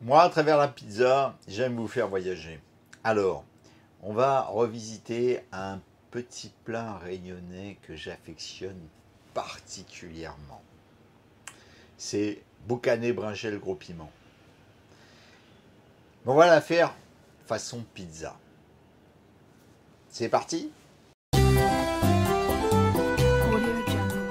Moi, à travers la pizza, j'aime vous faire voyager. Alors, on va revisiter un petit plat réunionnais que j'affectionne particulièrement. C'est boucané brinjel gros piment. On va la faire façon pizza. C'est parti? Audio Jungle.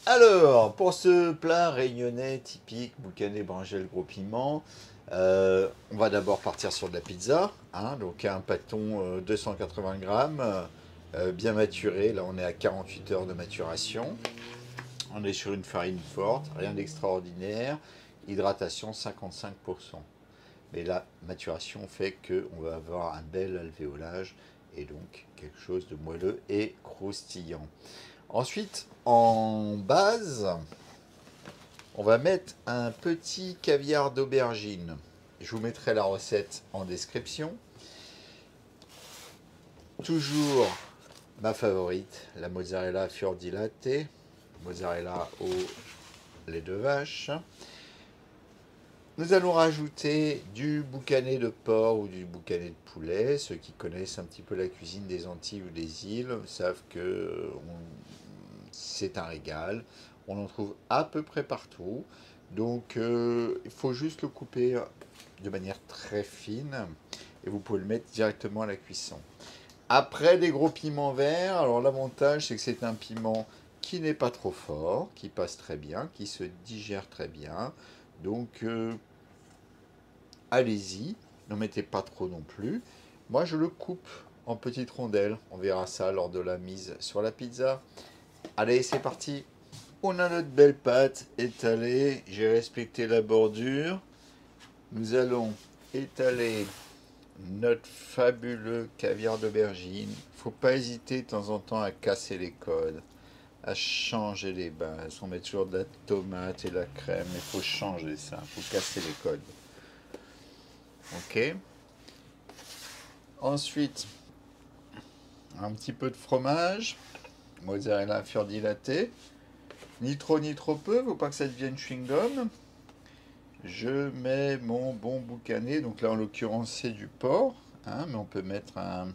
Alors, pour ce plat réunionnais typique, boucané brinjel gros piment, on va d'abord partir sur de la pizza. Donc un pâton 280 grammes, bien maturé. Là, on est à 48 heures de maturation. On est sur une farine forte, rien d'extraordinaire. Hydratation 55%. Mais la maturation fait qu'on va avoir un bel alvéolage et donc quelque chose de moelleux et croustillant. Ensuite, en base, on va mettre un petit caviar d'aubergine. Je vous mettrai la recette en description. Toujours ma favorite, la mozzarella fior di latte, mozzarella au lait de vache. Nous allons rajouter du boucané de porc ou du boucané de poulet. Ceux qui connaissent un petit peu la cuisine des Antilles ou des îles savent que c'est un régal. On en trouve à peu près partout. Donc il faut juste le couper de manière très fine et vous pouvez le mettre directement à la cuisson. Après, des gros piments verts. Alors l'avantage, c'est que c'est un piment qui n'est pas trop fort, qui passe très bien, qui se digère très bien. Donc allez-y, n'en mettez pas trop non plus. Moi, je le coupe en petites rondelles. On verra ça lors de la mise sur la pizza. Allez, c'est parti. On a notre belle pâte étalée. J'ai respecté la bordure. Nous allons étaler notre fabuleux caviar d'aubergine. Faut pas hésiter de temps en temps à casser les codes, à changer les bases. On met toujours de la tomate et de la crème. Il faut changer ça. Il faut casser les codes. Ok. Ensuite, un petit peu de fromage. Mozzarella fior di latte. Ni trop ni trop peu. Faut pas que ça devienne chewing-gum. Je mets mon bon boucané, donc là en l'occurrence c'est du porc, mais on peut mettre un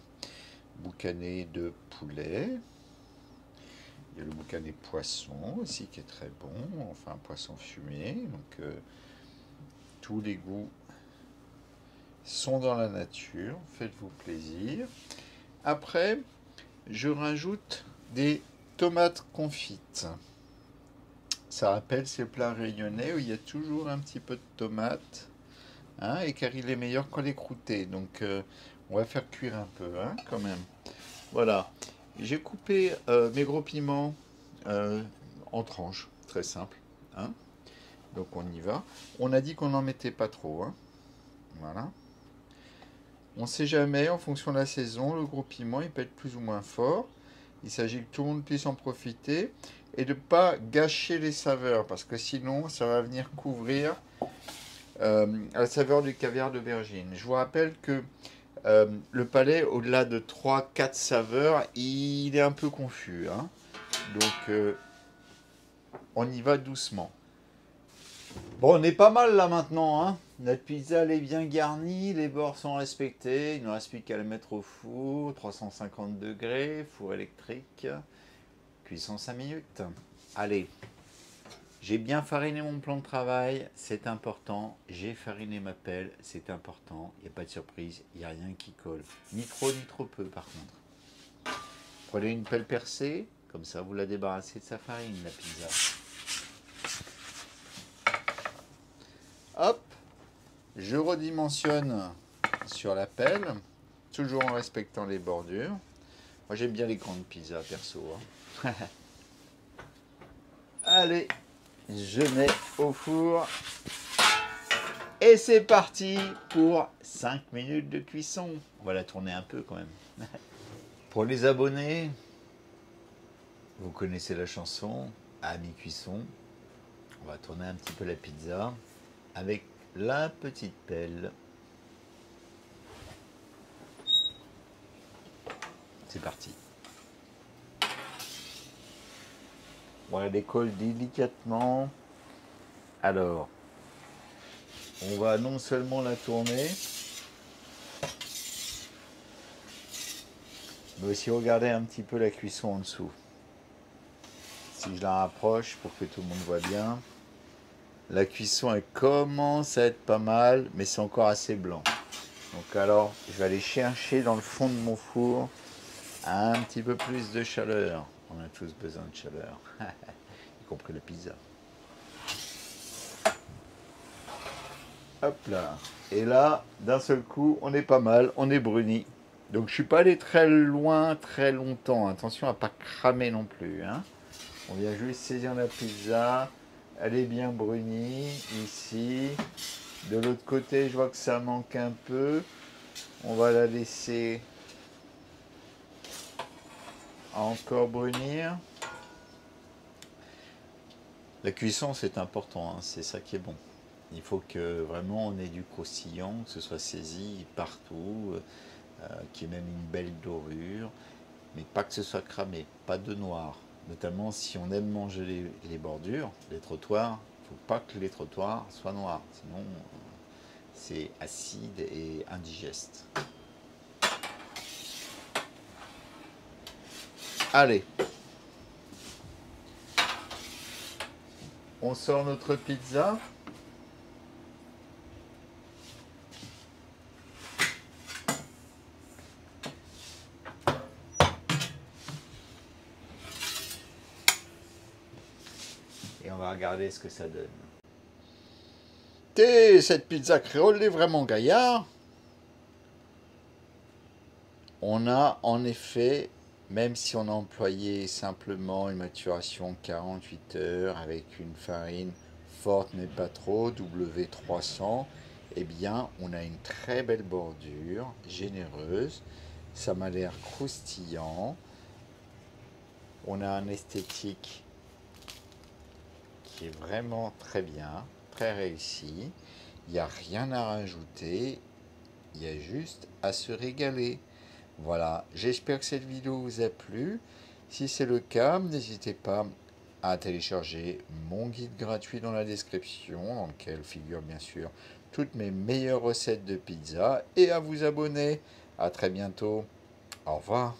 boucané de poulet. Il y a le boucané poisson aussi qui est très bon, enfin poisson fumé, donc tous les goûts sont dans la nature, faites-vous plaisir. Après, je rajoute des tomates confites. Ça rappelle ces plats réunionnais où il y a toujours un petit peu de tomate. Et car il est meilleur quand il est croûté. Donc on va faire cuire un peu quand même. Voilà. J'ai coupé mes gros piments en tranches. Très simple. Donc on y va. On a dit qu'on n'en mettait pas trop. Voilà. On ne sait jamais, en fonction de la saison, le gros piment il peut être plus ou moins fort. Il s'agit que tout le monde puisse en profiter et de ne pas gâcher les saveurs parce que sinon ça va venir couvrir à la saveur du caviar d'aubergine. Je vous rappelle que le palais, au-delà de 3-4 saveurs, il est un peu confus. Donc on y va doucement. Bon, on est pas mal là maintenant. Notre pizza elle est bien garnie, les bords sont respectés. Il ne reste plus qu'à la mettre au four, 350 degrés, four électrique, cuisson 5 minutes. Allez, j'ai bien fariné mon plan de travail, c'est important. J'ai fariné ma pelle, c'est important. Il n'y a pas de surprise, il n'y a rien qui colle. Ni trop ni trop peu par contre. Prenez une pelle percée, comme ça vous la débarrassez de sa farine, la pizza. Hop, je redimensionne sur la pelle, toujours en respectant les bordures. Moi j'aime bien les grandes pizzas perso. Allez, je mets au four. Et c'est parti pour 5 minutes de cuisson. On va la tourner un peu quand même. Pour les abonnés, vous connaissez la chanson, à mi-cuisson. On va tourner un petit peu la pizza avec la petite pelle. C'est parti. On la décolle délicatement. Alors, on va non seulement la tourner, mais aussi regarder un petit peu la cuisson en dessous. Si je la rapproche pour que tout le monde voit bien, la cuisson elle commence à être pas mal, mais c'est encore assez blanc. Donc alors, je vais aller chercher dans le fond de mon four un petit peu plus de chaleur. On a tous besoin de chaleur, y compris la pizza. Hop là. Et là, d'un seul coup, on est pas mal, on est bruni. Donc je suis pas allé très loin, très longtemps. Attention à pas cramer non plus, hein. On vient juste saisir la pizza. Elle est bien brunie ici. De l'autre côté, je vois que ça manque un peu. On va la laisser encore brunir. La cuisson, c'est important, hein, c'est ça qui est bon. Il faut que vraiment on ait du croustillant, que ce soit saisi partout, qu'il y ait même une belle dorure, mais pas que ce soit cramé, pas de noir. Notamment si on aime manger les bordures, les trottoirs, il ne faut pas que les trottoirs soient noirs, sinon c'est acide et indigeste. Allez, on sort notre pizza. Et on va regarder ce que ça donne. Cette pizza créole est vraiment gaillard. On a en effet, même si on a employé simplement une maturation 48 heures avec une farine forte mais pas trop, W300, eh bien on a une très belle bordure, généreuse, ça m'a l'air croustillant, on a un esthétique qui est vraiment très bien, très réussi, il n'y a rien à rajouter, il y a juste à se régaler. Voilà, j'espère que cette vidéo vous a plu. Si c'est le cas, n'hésitez pas à télécharger mon guide gratuit dans la description, dans lequel figurent bien sûr toutes mes meilleures recettes de pizza, et à vous abonner. À très bientôt. Au revoir.